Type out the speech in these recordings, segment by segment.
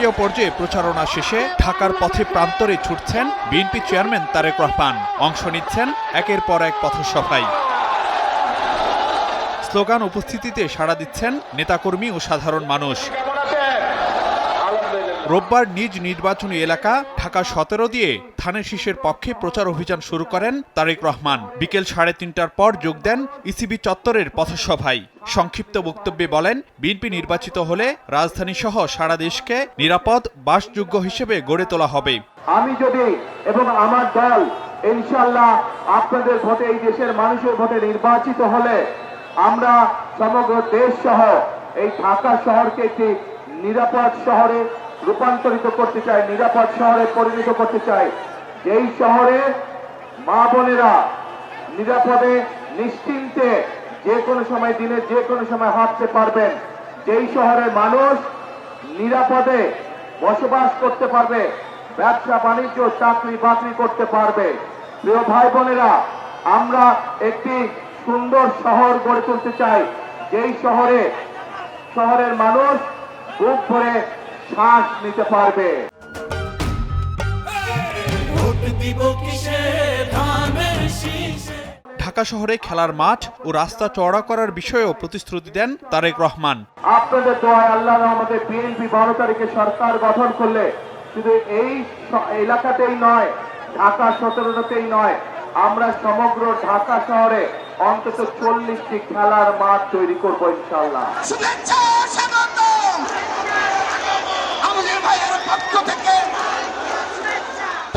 বিভাগীয় পর্যায়ে প্রচারণা শেষে ঢাকার পথে প্রান্তরে ছুটছেন বিএনপি চেয়ারম্যান তারেক রহমান। অংশ নিচ্ছেন একের পর এক পথসভায়। স্লোগান উপস্থিতিতে সাড়া দিচ্ছেন নেতাকর্মী ও সাধারণ মানুষ। রোববার নিজ নির্বাচনী এলাকা ঢাকা 17 দিয়ে ধানের শীষের পক্ষে প্রচার অভিযান শুরু করেন তারেক রহমান। বিকেল 3:30টার পর যোগ দেন ইসিবি চত্বরের পথসভায়। সংক্ষিপ্ত বক্তব্যে বলেন, বিএনপি নির্বাচিত হলে রাজধানী সহ সারা দেশকে নিরাপদ বাসযোগ্য হিসেবে গড়ে তোলা হবে। আমি যদি এবং আমার দল ইনশাআল্লাহ আপনাদের ভোটে, এই দেশের মানুষের ভোটে নির্বাচিত হলে আমরা সমগ্র দেশ সহ এই ঢাকা শহরকে একটি নিরাপদ শহরে রূপান্তরিত করতে চাই, নিরাপদ শহরে পরিণত করতে চাই। যেই শহরে মা বোনেরা নিরাপদে নিশ্চিন্তে যে কোনো সময়, দিনে যে কোনো সময় হাঁটতে পারবেন, যেই শহরের মানুষ নিরাপদে বসবাস করতে পারবে, ব্যবসা বাণিজ্য চাকরি বাকরি করতে পারবে। প্রিয় ভাই বোনেরা, আমরা একটি সুন্দর শহর গড়ে তুলতে চাই, যেই শহরের মানুষ বুক ভরে শ্বাস নিতে পারবে। ঢাকা শহরে খেলার মাঠ ও রাস্তা চওড়া করার বিষয়েও প্রতিশ্রুতি দেন তারেক রহমান। আপনাদের দোয়ায় আল্লাহ রহমতে বিএনপি 12 তারিখে সরকার গঠন করলে শুধু এই এলাকাতেই নয়, ঢাকা 17তেই নয়, আমরা সমগ্র ঢাকা শহরে অন্তত 40টি খেলার মাঠ তৈরি করবো ইনশাআল্লাহ।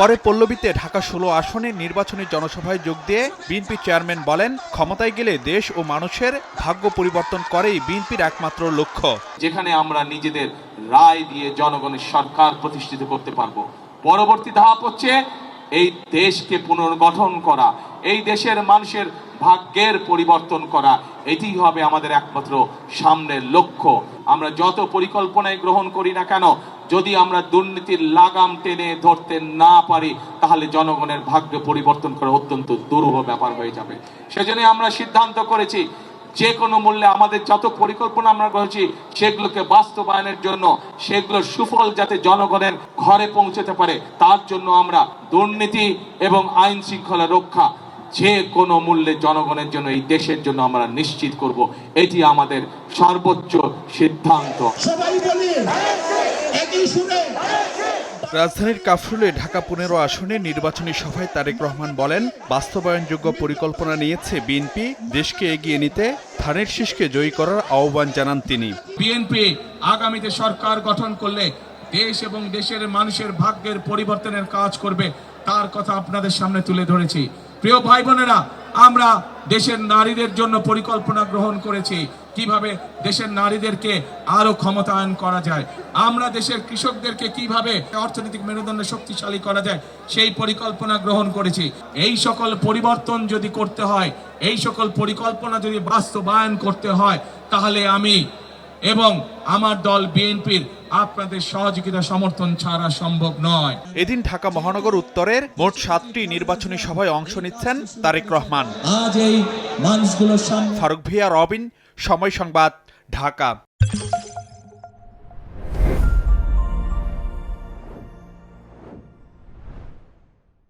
পরে পল্লবীতে ঢাকা 16 আসনে নির্বাচনী জনসভায় যোগ দিয়ে বিএনপি চেয়ারম্যান বলেন, ক্ষমতায় গেলে দেশ ও মানুষের ভাগ্য পরিবর্তন করেই বিএনপির একমাত্র লক্ষ্য। যেখানে আমরা নিজেদের রায় দিয়ে জনগণের সরকার প্রতিষ্ঠিত করতে পারবো। পরবর্তী ধাপ হচ্ছে এই দেশকে পুনর্গঠন করা, এই দেশের মানুষের ভাগ্যের পরিবর্তন করা। এটি হবে আমাদের একমাত্র সামনের লক্ষ্য। আমরা যত পরিকল্পনায় গ্রহণ করি না কেন, যদি আমরা দুর্নীতির লাগাম টেনে ধরতে না পারি, তাহলে জনগণের ভাগ্য পরিবর্তন করা অত্যন্ত দুরূহ ব্যাপার হয়ে যাবে। সেজন্য আমরা সিদ্ধান্ত করেছি, যে কোনো মূল্যে আমাদের যত পরিকল্পনা আমরা করেছি সেগুলোকে বাস্তবায়নের জন্য, সেগুলোর সুফল যাতে জনগণের ঘরে পৌঁছতে পারে, তার জন্য আমরা দুর্নীতি এবং আইন শৃঙ্খলা রক্ষা যে কোনো মূল্যে জনগণের জন্য, এই দেশের জন্য আমরা নিশ্চিত করব। এটি আমাদের সর্বোচ্চ সিদ্ধান্ত। রাজধানীর কাফরুলে ঢাকা 15 আসনে নির্বাচনী সভায় তারেক রহমান বলেন, বাস্তবায়নযোগ্য পরিকল্পনা নিয়েছে বিএনপি। দেশকে এগিয়ে নিতে ধানের শীষকে জয়ী করার আহ্বান জানান তিনি। বিএনপি আগামীতে সরকার গঠন করলে দেশ এবং দেশের মানুষের ভাগ্যের পরিবর্তনের কাজ করবে, তার কথা আপনাদের সামনে তুলে ধরেছি। প্রিয় ভাই বোনেরা, আমরা দেশের নারীদের জন্য পরিকল্পনা গ্রহণ করেছি, কিভাবে দেশের নারীদেরকে আরো ক্ষমতায়ন করা যায়। আমরা দেশের কৃষকদেরকে কিভাবে অর্থনৈতিক মেরুদণ্ড শক্তিশালী করা যায়, সেই পরিকল্পনা গ্রহণ করেছি। এই সকল পরিবর্তন যদি করতে হয়, এই সকল পরিকল্পনা যদি বাস্তবায়ন করতে হয়, তাহলে আমি এবং আমার দল বিএনপির আপনাদের সহযোগিতা সমর্থন ছাড়া সম্ভব নয়। এদিন ঢাকা মহানগর উত্তরের মোট 7টি নির্বাচনী সভায় অংশ নিচ্ছেন তারেক রহমান। আজ এই মানুষগুলোর সামনে ফারুক ভিয়া, রবিন, সময় সংবাদ, ঢাকা।